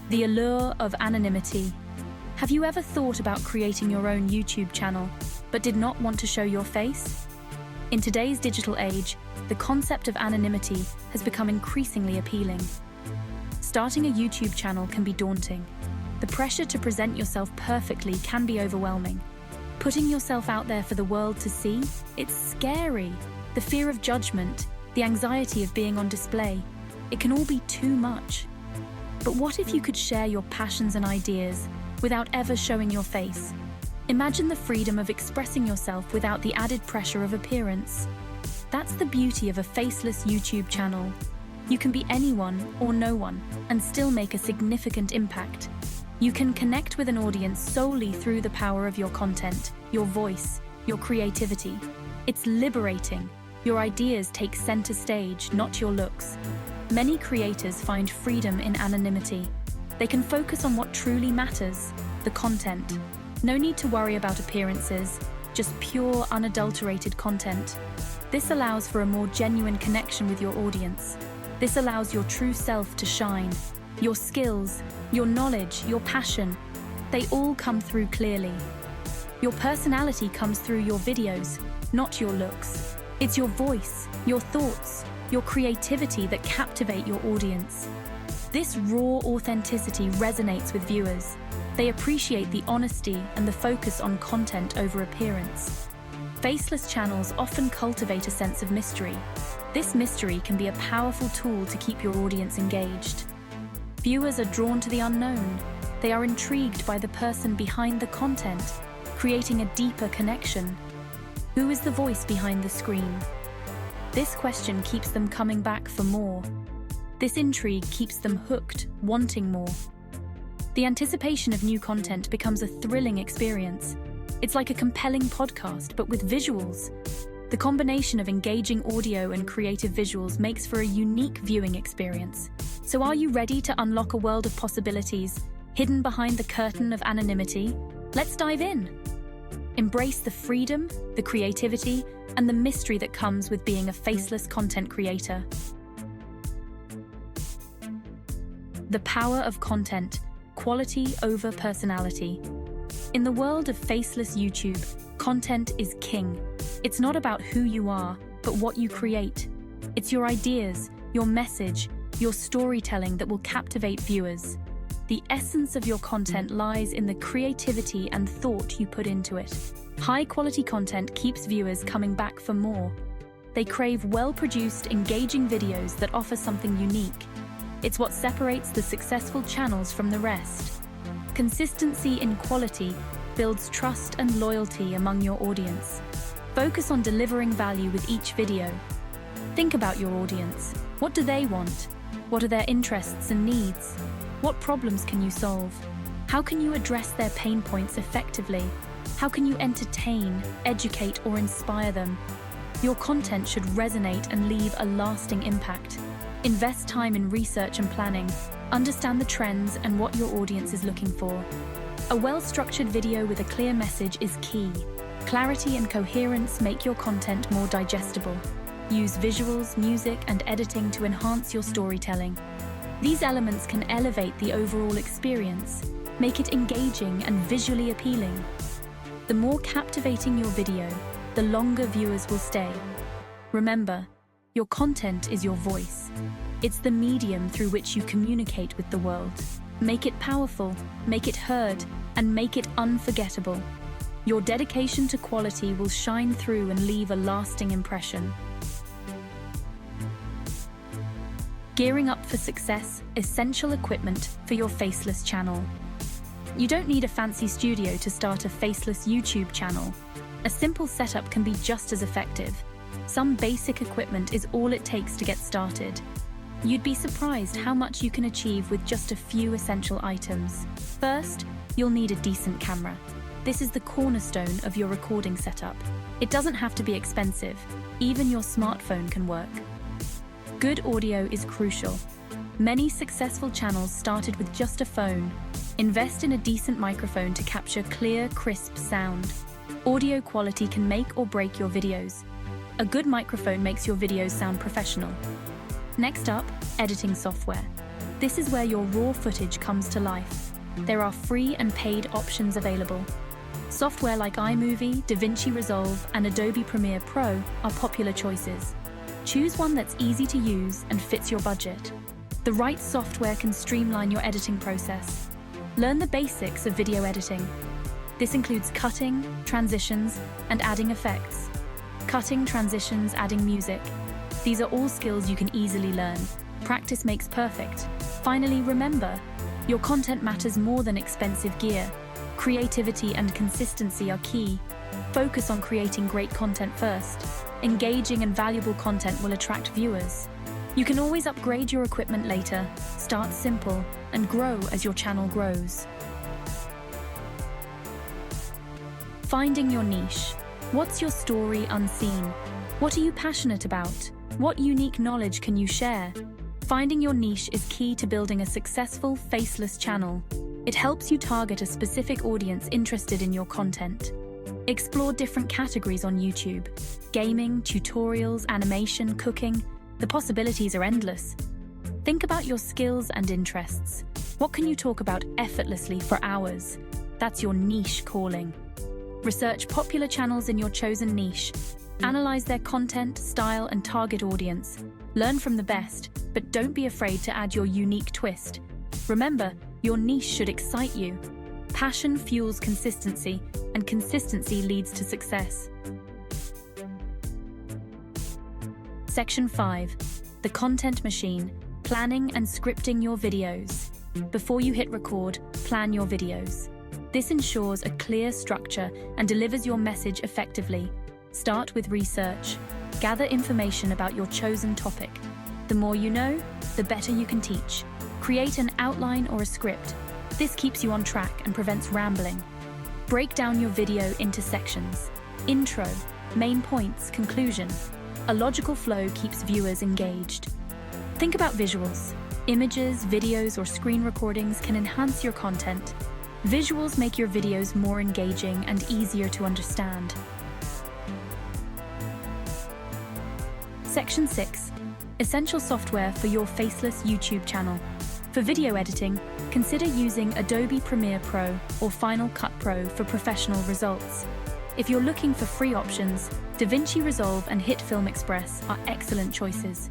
The allure of anonymity. Have you ever thought about creating your own YouTube channel, but did not want to show your face? In today's digital age, the concept of anonymity has become increasingly appealing. Starting a YouTube channel can be daunting. The pressure to present yourself perfectly can be overwhelming. Putting yourself out there for the world to see, it's scary. The fear of judgment, the anxiety of being on display, it can all be too much. But what if you could share your passions and ideas without ever showing your face? Imagine the freedom of expressing yourself without the added pressure of appearance. That's the beauty of a faceless YouTube channel. You can be anyone or no one and still make a significant impact. You can connect with an audience solely through the power of your content, your voice, your creativity. It's liberating. Your ideas take center stage, not your looks. Many creators find freedom in anonymity. They can focus on what truly matters, the content. No need to worry about appearances, just pure, unadulterated content. This allows for a more genuine connection with your audience. This allows your true self to shine. Your skills, your knowledge, your passion, they all come through clearly. Your personality comes through your videos, not your looks. It's your voice, your thoughts, your creativity that captivate your audience. This raw authenticity resonates with viewers. They appreciate the honesty and the focus on content over appearance. Faceless channels often cultivate a sense of mystery. This mystery can be a powerful tool to keep your audience engaged. Viewers are drawn to the unknown. They are intrigued by the person behind the content, creating a deeper connection. Who is the voice behind the screen? This question keeps them coming back for more. This intrigue keeps them hooked, wanting more. The anticipation of new content becomes a thrilling experience. It's like a compelling podcast, but with visuals. The combination of engaging audio and creative visuals makes for a unique viewing experience. So are you ready to unlock a world of possibilities hidden behind the curtain of anonymity? Let's dive in. Embrace the freedom, the creativity, and the mystery that comes with being a faceless content creator. The power of content, quality over personality. In the world of faceless YouTube, content is king. It's not about who you are, but what you create. It's your ideas, your message, your storytelling that will captivate viewers. The essence of your content lies in the creativity and thought you put into it. High-quality content keeps viewers coming back for more. They crave well-produced, engaging videos that offer something unique. It's what separates the successful channels from the rest. Consistency in quality builds trust and loyalty among your audience. Focus on delivering value with each video. Think about your audience. What do they want? What are their interests and needs? What problems can you solve? How can you address their pain points effectively? How can you entertain, educate, or inspire them? Your content should resonate and leave a lasting impact. Invest time in research and planning. Understand the trends and what your audience is looking for. A well-structured video with a clear message is key. Clarity and coherence make your content more digestible. Use visuals, music, and editing to enhance your storytelling. These elements can elevate the overall experience, make it engaging and visually appealing. The more captivating your video, the longer viewers will stay. Remember, your content is your voice. It's the medium through which you communicate with the world. Make it powerful, make it heard, and make it unforgettable. Your dedication to quality will shine through and leave a lasting impression. Gearing up for success, essential equipment for your faceless channel. You don't need a fancy studio to start a faceless YouTube channel. A simple setup can be just as effective. Some basic equipment is all it takes to get started. You'd be surprised how much you can achieve with just a few essential items. First, you'll need a decent camera. This is the cornerstone of your recording setup. It doesn't have to be expensive. Even your smartphone can work. Good audio is crucial. Many successful channels started with just a phone. Invest in a decent microphone to capture clear, crisp sound. Audio quality can make or break your videos. A good microphone makes your videos sound professional. Next up, editing software. This is where your raw footage comes to life. There are free and paid options available. Software like iMovie, DaVinci Resolve, and Adobe Premiere Pro are popular choices. Choose one that's easy to use and fits your budget. The right software can streamline your editing process. Learn the basics of video editing. This includes cutting, transitions, and adding effects. Cutting, transitions, adding music. These are all skills you can easily learn. Practice makes perfect. Finally, remember, your content matters more than expensive gear. Creativity and consistency are key. Focus on creating great content first. Engaging and valuable content will attract viewers. You can always upgrade your equipment later. Start simple and grow as your channel grows. Finding your niche. What's your story unseen? What are you passionate about? What unique knowledge can you share? Finding your niche is key to building a successful, faceless channel. It helps you target a specific audience interested in your content. Explore different categories on YouTube. Gaming, tutorials, animation, cooking. The possibilities are endless. Think about your skills and interests. What can you talk about effortlessly for hours? That's your niche calling. Research popular channels in your chosen niche. Analyze their content, style, and target audience. Learn from the best, but don't be afraid to add your unique twist. Remember, your niche should excite you. Passion fuels consistency, and consistency leads to success. Section 5. The Content Machine. Planning and scripting your videos. Before you hit record, plan your videos. This ensures a clear structure and delivers your message effectively. Start with research. Gather information about your chosen topic. The more you know, the better you can teach. Create an outline or a script. This keeps you on track and prevents rambling. Break down your video into sections. Intro, main points, conclusion. A logical flow keeps viewers engaged. Think about visuals. Images, videos, or screen recordings can enhance your content. Visuals make your videos more engaging and easier to understand. Section 6. Essential software for your faceless YouTube channel. For video editing, consider using Adobe Premiere Pro or Final Cut Pro for professional results. If you're looking for free options, DaVinci Resolve and HitFilm Express are excellent choices.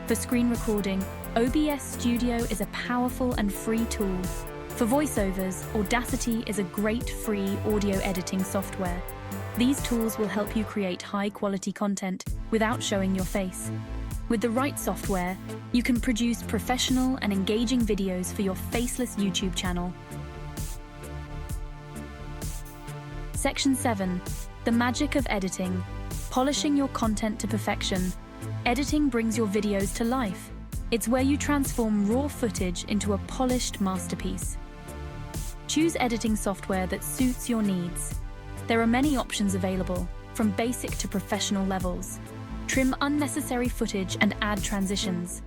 For screen recording, OBS Studio is a powerful and free tool. For voiceovers, Audacity is a great free audio editing software. These tools will help you create high-quality content without showing your face. With the right software, you can produce professional and engaging videos for your faceless YouTube channel. Section 7. The magic of editing. Polishing your content to perfection. Editing brings your videos to life. It's where you transform raw footage into a polished masterpiece. Choose editing software that suits your needs. There are many options available, from basic to professional levels. Trim unnecessary footage and add transitions.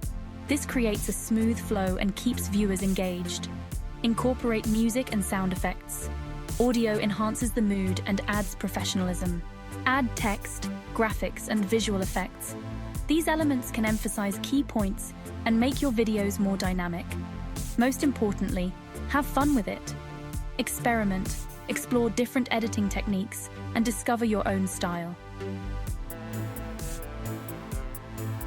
This creates a smooth flow and keeps viewers engaged. Incorporate music and sound effects. Audio enhances the mood and adds professionalism. Add text, graphics, and visual effects. These elements can emphasize key points and make your videos more dynamic. Most importantly, have fun with it. Experiment, explore different editing techniques, and discover your own style.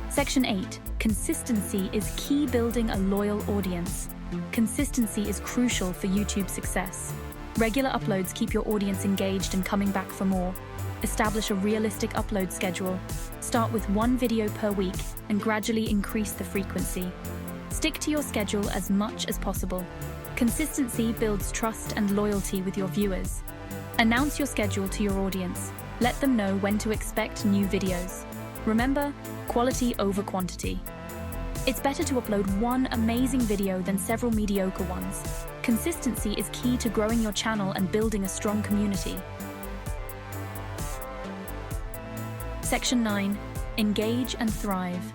Section 8. Consistency is key building a loyal audience. Consistency is crucial for YouTube's success. Regular uploads keep your audience engaged and coming back for more. Establish a realistic upload schedule. Start with one video per week and gradually increase the frequency. Stick to your schedule as much as possible. Consistency builds trust and loyalty with your viewers. Announce your schedule to your audience. Let them know when to expect new videos. Remember, quality over quantity. It's better to upload one amazing video than several mediocre ones. Consistency is key to growing your channel and building a strong community. Section 9. Engage and thrive.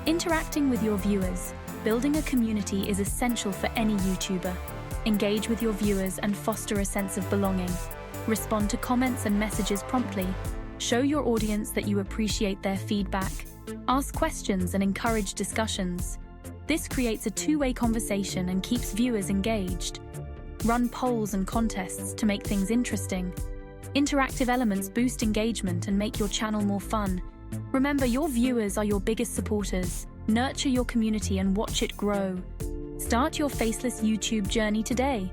Interacting with your viewers. Building a community is essential for any YouTuber. Engage with your viewers and foster a sense of belonging. Respond to comments and messages promptly. Show your audience that you appreciate their feedback. Ask questions and encourage discussions. This creates a two-way conversation and keeps viewers engaged. Run polls and contests to make things interesting. Interactive elements boost engagement and make your channel more fun. Remember, your viewers are your biggest supporters. Nurture your community and watch it grow. Start your Faceless YouTube journey today.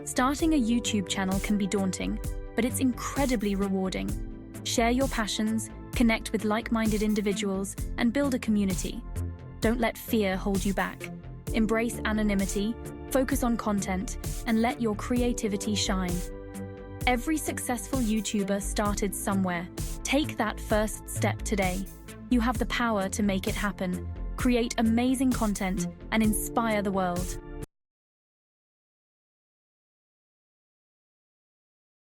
Starting a YouTube channel can be daunting, but it's incredibly rewarding. Share your passions, connect with like-minded individuals, and build a community. Don't let fear hold you back. Embrace anonymity, focus on content, and let your creativity shine. Every successful YouTuber started somewhere. Take that first step today. You have the power to make it happen. Create amazing content and inspire the world.